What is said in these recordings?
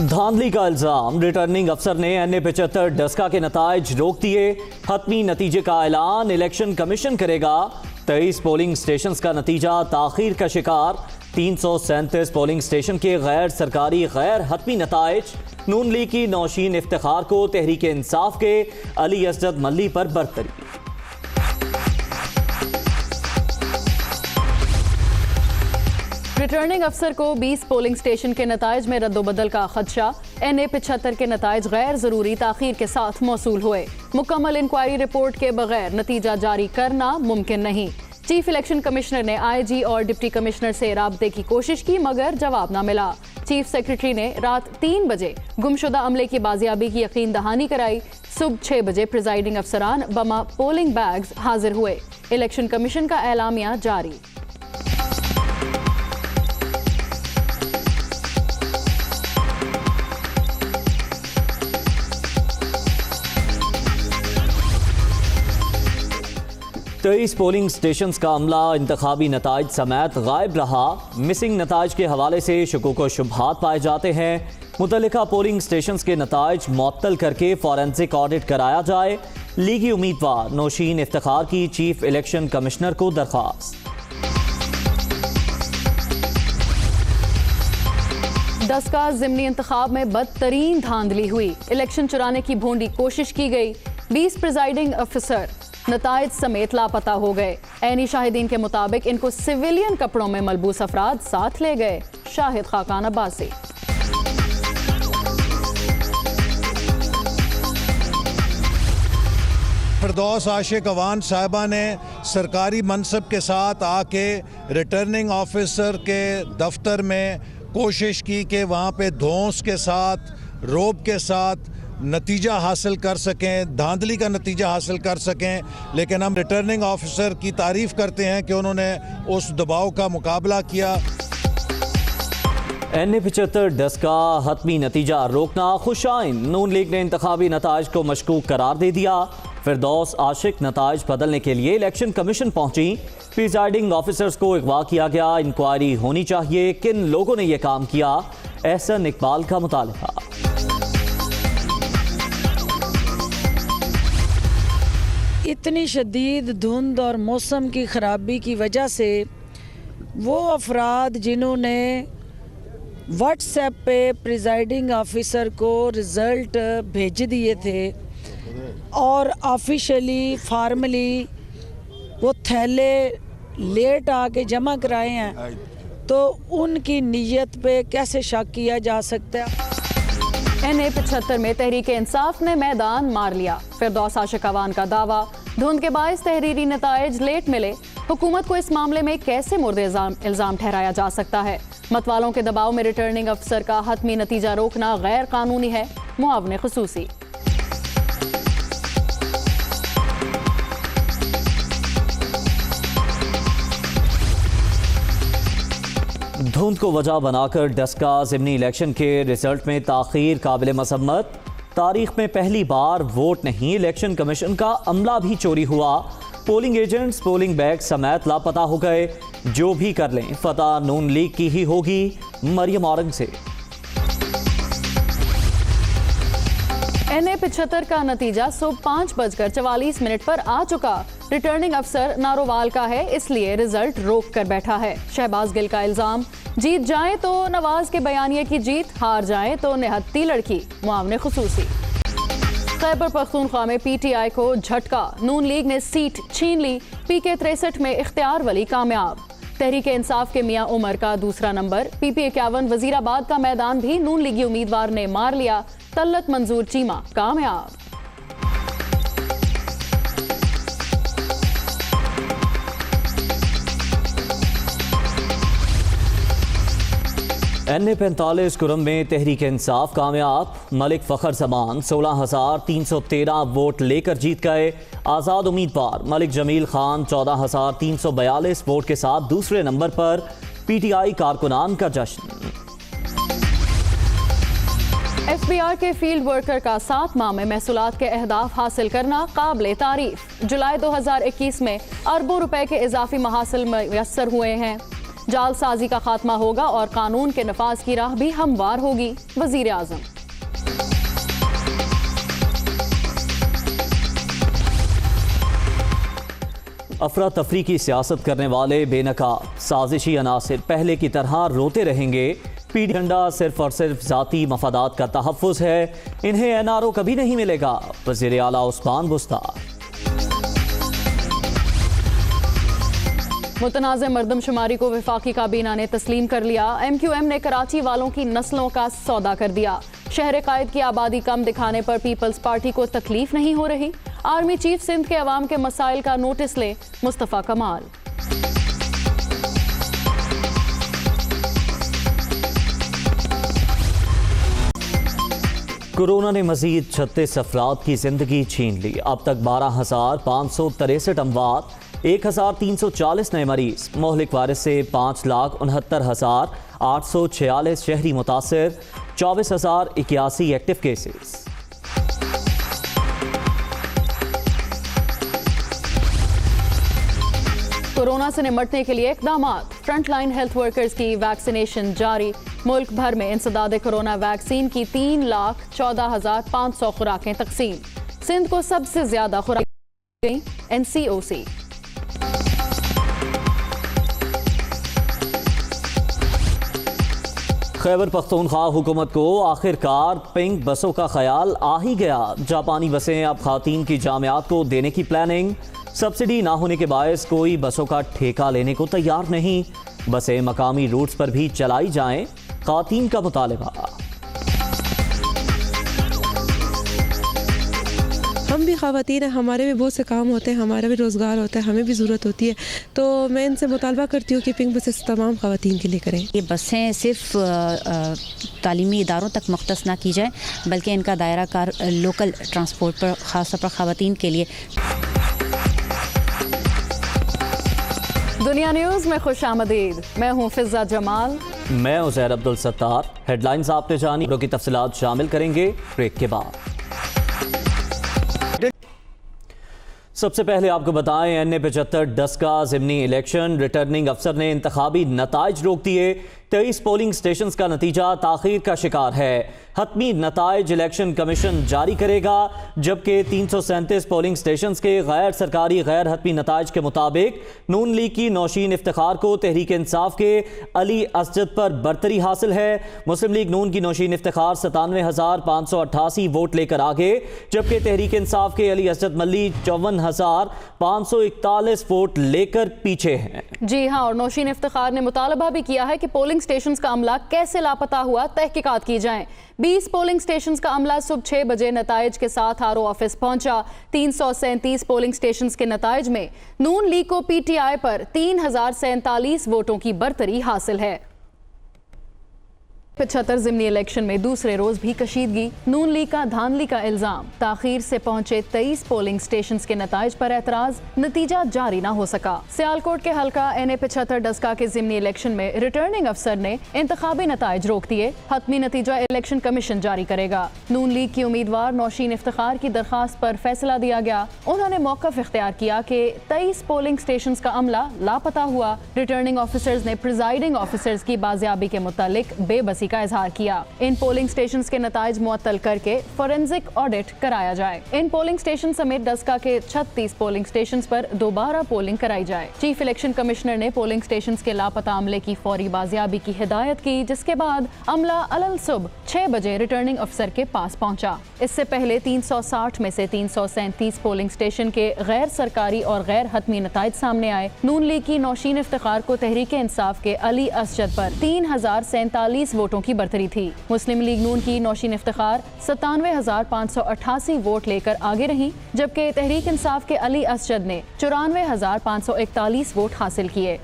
धांधली का इल्जाम, रिटर्निंग अफसर ने NA-75 डस्का के नताइज रोक दिए। हतमी नतीजे का ऐलान इलेक्शन कमीशन करेगा। 23 पोलिंग स्टेशन का नतीजा ताखीर का शिकार। 337 पोलिंग स्टेशन के गैर सरकारी गैर हतमी नताइज। नून लीग की नौशीन इफ्तिखार को तहरीक इंसाफ के अली असद मल्ली पर बरतरी। रिटर्निंग अफसर को 20 पोलिंग स्टेशन के नताइज में रद्दोबदल का खदशा। NA-75 के नताइज गैर जरूरी ताखीर के साथ मौसूल हुए। मुकम्मल इंक्वायरी रिपोर्ट के बगैर नतीजा जारी करना मुमकिन नहीं। चीफ इलेक्शन कमिश्नर ने IG और डिप्टी कमिश्नर से राब्ते की कोशिश की मगर जवाब न मिला। चीफ सेक्रेटरी ने रात 3 बजे गुमशुदा अमले की बाजियाबी की यकीन दहानी कराई। सुबह 6 बजे प्रिजाइडिंग अफसरान बमा पोलिंग बैग्स हाजिर हुए। इलेक्शन कमीशन का एलामिया जारी। तेईस पोलिंग स्टेशन का अमला इंतखाबी नताइज समेत गायब रहा। मिसिंग नताइज के हवाले से शुकूक व शुबहात पाए जाते हैं। मुतल्लिका पोलिंग स्टेशन के नताइज मुअत्तल करके फॉरेंसिक ऑडिट कराया जाए। लीगी उम्मीदवार नौशीन इफ्तिखार की चीफ इलेक्शन कमिश्नर को दरख्वास्त। डस्का ज़िमनी इंतखाब में बदतरीन धांधली हुई। इलेक्शन चुराने की भोंडी कोशिश की गई। 20 प्रिजाइडिंग अफसर नताइज समेत लापता हो गए। ऐनी शाहिदीन के मुताबिक इनको सिविलियन कपड़ों में मलबूस अफराद साथ ले गए। शाहिद खाकान अब्बासी। फिरदौस आशिक अवान साहिबा ने सरकारी मनसब के साथ आके रिटर्निंग ऑफिसर के दफ्तर में कोशिश की कि वहाँ पे धौंस के साथ रोब के साथ नतीजा हासिल कर सकें, धांधली का नतीजा हासिल कर सकें। लेकिन हम रिटर्निंग ऑफिसर की तारीफ़ करते हैं कि उन्होंने उस दबाव का मुकाबला किया। NA-75 डस्का हतमी नतीजा रोकना खुशाइन। नून लीग ने इंतखाबी नताइज को मशकूक करार दे दिया। फिरदौस आशिक नताइज बदलने के लिए इलेक्शन कमीशन पहुंची। प्रिजाइडिंग ऑफिसर्स को अगवा किया गया। इंक्वायरी होनी चाहिए। किन लोगों ने यह काम किया? एहसन इकबाल का मुतालिबा। इतनी शदीद धुंध और मौसम की ख़राबी की वजह से वो अफराद जिन्होंने व्हाट्सएप पे प्रिजाइडिंग ऑफिसर को रिज़ल्ट भेज दिए थे और ऑफिशियली फार्मली वो थैले लेट आके जमा कराए हैं, तो उनकी नीयत पे कैसे शक किया जा सकता है? NA-75 में तहरीक इंसाफ ने मैदान मार लिया। फिरदौस आशिक अवान का दावा, धुंध के बायस तहरीरी नताइज लेट मिले। हुकूमत को इस मामले में कैसे मुर्द इल्जाम ठहराया जा सकता है? मतवालों के दबाव में रिटर्निंग अफसर का हतमी नतीजा रोकना गैर कानूनी है। मुआवने खुसूसी। धुंध को वजह बनाकर डस्का ज़िमनी इलेक्शन के रिजल्ट में ताखीर काबिल मसम्मत। तारीख में पहली बार वोट नहीं, इलेक्शन कमीशन का अमला भी चोरी हुआ। पोलिंग एजेंट्स पोलिंग बैग समेत लापता हो गए। जो भी कर लें फतह नून लीग की ही होगी। मरियम औरंग से। NA-75 का नतीजा सुबह 5:44 पर आ चुका। रिटर्निंग अफसर नारोवाल का है, इसलिए रिजल्ट रोक कर बैठा है। शहबाज गिल का इल्जाम, जीत जाए तो नवाज के बयानिए की जीत, हार जाए तो निहत्ती लड़की। मुआवने खुसूसी। खैबर पख्तूनख्वा में PTI को झटका। नून लीग ने सीट छीन ली। PK 63 में इख्तियार वली कामयाब। तहरीक इंसाफ के मियां उमर का दूसरा नंबर। PP 51 वजीराबाद का मैदान भी नून लीगी उम्मीदवार ने मार लिया। तल्लत मंजूर चीमा कामयाब। NA-45 कुरम में तहरीक इंसाफ कामयाब। मलिक फ़खर जमान 16,313 वोट लेकर जीत गए। आज़ाद उम्मीदवार मलिक जमील खान 14,342 वोट के साथ दूसरे नंबर पर। PTI कारकुनान का जश्न। FBR के फील्ड वर्कर का 7 माह में महसूलात के अहदाफ हासिल करना काबिल तारीफ। जुलाई 2021 में अरबों रुपए के इजाफी महासिल मयस्सर हुए हैं। जालसाजी का खात्मा होगा और कानून के नफाज की राह भी हमवार होगी। वजीर आजम। अफरा तफरी की सियासत करने वाले बेनकाब साजिशी अनासिर पहले की तरह रोते रहेंगे। पीडी झंडा सिर्फ और सिर्फ जाती मफादात का तहफ़्फ़ुज़ है, इन्हें एनआरओ कभी नहीं मिलेगा। वज़ीर आला उस्मान बुस्तार। मुतनाज़ मरदमशुमारी को वफाकी काबीना ने तस्लीम कर लिया। MQM ने कराची वालों की नस्लों का सौदा कर दिया। शहर कायद की आबादी कम दिखाने पर पीपल्स पार्टी को तकलीफ नहीं हो रही। आर्मी चीफ सिंध के अवाम के मसाइल का नोटिस ले मुस्तफ़ा कमाल। कोरोना ने मजीद 36 अफराद की जिंदगी छीन ली। अब तक 12,563 अमवात, 1,340 नए मरीज। मोहलिक वायरस से 5,69,846 शहरी मुतासिर, 24,081 एक्टिव केसेस। कोरोना से निपटने के लिए इक़दामात। फ्रंटलाइन हेल्थ वर्कर्स की वैक्सीनेशन जारी। मुल्क भर में इंसदाद कोरोना वैक्सीन की 3,14,500 खुराकें तकसीम। सिंध को सबसे ज्यादा खुराकें गई। NCOC। खैबर पख्तूनख्वा हुकूमत को आखिरकार पिंक बसों का ख्याल आ ही गया। जापानी बसें अब खातीन की जामियात को देने की प्लानिंग। सब्सिडी ना होने के बायस कोई बसों का ठेका लेने को तैयार नहीं। बसें मकामी रूट्स पर भी चलाई जाएं, खातीन का मुतालबा। हम भी ख़वातीन हैं, हमारे भी बहुत से काम होते हैं, हमारा भी रोज़गार होता है, हमें भी ज़रूरत होती है। तो मैं इनसे मुतालबा करती हूँ कि पिंक बसेस तमाम ख़वातीन के लिए करें। ये बसें सिर्फ तालीमी इदारों तक मुख्तस ना की जाए, बल्कि इनका दायरा कार लोकल ट्रांसपोर्ट पर ख़ास तौर पर ख़वातीन के लिए। दुनिया न्यूज़ में खुश आमदीद। मैं हूँ फिज़ा जमाल। मैं उज़ैर अब्दुल सत्तार। हेडलाइंस आपने जानी, की तफसीलात शामिल करेंगे ब्रेक के बाद। सबसे पहले आपको बताएं, NA-75 डस्का ज़िमनी इलेक्शन। रिटर्निंग अफसर ने इंतखाबी नताइज रोक दिए। 23 पोलिंग स्टेशन का नतीजा ताखीर का शिकार है। हतमी नताइज इलेक्शन कमीशन जारी करेगा, जबकि 337 पोलिंग स्टेशन के गैर सरकारी गैर हतमी नताइज के मुताबिक नून लीग की नौशीन इफ्तिखार को तहरीक इंसाफ के अली असजद पर बरतरी हासिल है। मुस्लिम लीग नून की नौशीन इफ्तिखार 97,588 वोट लेकर आगे, जबकि तहरीक इंसाफ के अली असजद मल्ली 54,541 वोट लेकर पीछे हैं। जी हाँ, और नौशीन इफ्तिखार ने मुतालबा भी किया है कि पोलिंग स्टेशंस का अमला कैसे लापता हुआ तहकीकात की जाएं। 20 पोलिंग स्टेशंस का अमला सुबह 6 बजे नताइज के साथ RO ऑफिस पहुंचा। 337 पोलिंग स्टेशंस के नताइज में नून लीग को PTI पर 3,047 वोटों की बरतरी हासिल है। 75 ज़िमनी इलेक्शन में दूसरे रोज भी कशीदगी। नून लीग का धांधली का इल्जाम। ताखीर से पहुंचे 23 पोलिंग स्टेशंस के नताइज पर एतराज, नतीजा जारी ना हो सका। सियालकोट के हल्का NA-75 डस्का के ज़िमनी इलेक्शन में रिटर्निंग अफसर ने इंतखाबी नताइज रोक दिए। हतमी नतीजा इलेक्शन कमीशन जारी करेगा। नून लीग की उम्मीदवार नौशीन इफ्तिखार की दरखास्त पर फैसला दिया गया। उन्होंने मौक़िफ़ इख्तियार किया कि 23 पोलिंग स्टेशंस का अमला लापता हुआ। रिटर्निंग ऑफिसर्स ने प्रिजाइडिंग ऑफिसर्स की बाजियाबी के मुतालिक बेबसी का इजहार किया। इन पोलिंग स्टेशंस के नताइज मुअत्तल करके फोरेंसिक ऑडिट कराया जाए। इन पोलिंग स्टेशन समेत डस्का के 36 पोलिंग स्टेशंस पर दोबारा पोलिंग कराई जाए। चीफ इलेक्शन कमिश्नर ने पोलिंग स्टेशंस के लापता अमले की फौरी बाजियाबी की हिदायत की, जिसके बाद अमला अलल सुबह 6 बजे रिटर्निंग अफसर के पास पहुंचा। इससे पहले 360 में से 337 पोलिंग स्टेशन के गैर सरकारी और गैर हतमी नताइज सामने आए। नून लीग की नौशीन इफ्तिखार को तहरीक इंसाफ के अली असजद पर 3,047 वोटों की बरतरी थी। मुस्लिम लीग नून की नौशीन इफ्तिखार 97,588 वोट लेकर आगे रही, जबकि तहरीक इंसाफ के अली असजद ने 94,541 वोट हासिल किए।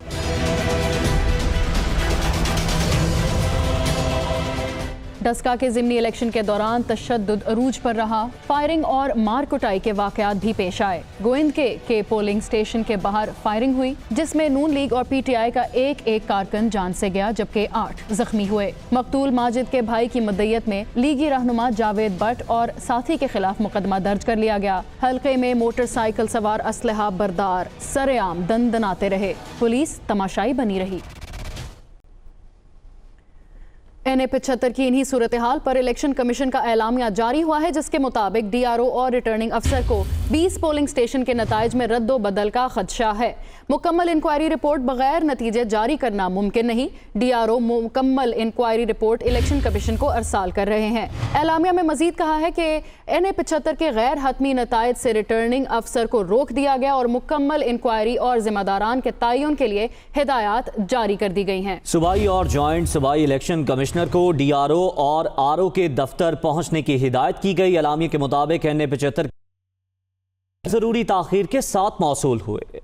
डस्का के ज़िमनी इलेक्शन के दौरान तशद्दुद अरूज पर रहा। फायरिंग और मार कुटाई के वाकयात भी पेश आए। गोविंद के पोलिंग स्टेशन के बाहर फायरिंग हुई, जिसमें नून लीग और PTI का एक कारकुन जान से गया, जबकि 8 जख्मी हुए। मकतूल माजिद के भाई की मदयत में लीगी रहनुमा जावेद भट्ट और साथी के खिलाफ मुकदमा दर्ज कर लिया गया। हल्के में मोटरसाइकिल सवार असलहा बरदार सरेआम दंदनाते रहे। पुलिस तमाशाई बनी रही। NA-75 की इन्हीं सूरत हाल पर इलेक्शन कमीशन का एलामिया जारी हुआ है, जिसके मुताबिक DRO और रिटर्निंग अफसर को 20 पोलिंग स्टेशन के नताइज में रद्दो बदल का खदशा है। मुकम्मल इंक्वायरी रिपोर्ट बगैर नतीजे जारी करना मुमकिन नहीं। DRO मुकम्मल इंक्वायरी रिपोर्ट इलेक्शन कमीशन को अरसाल कर रहे हैं। एलामिया में मजीद कहा है कि NA-75 के गैर हतमी नताइज से रिटर्निंग अफसर को रोक दिया गया और मुकम्मल इंक्वायरी और जिम्मेदारान के तयन के लिए हिदायत जारी कर दी गई हैं। सूबाई और जॉइंट सूबाई इलेक्शन कमिश्नर को DRO और RO के दफ्तर पहुंचने की हिदायत की गई। एलामिया के मुताबिक NA-75 जरूरी ताखीर के साथ मौसूल हुए।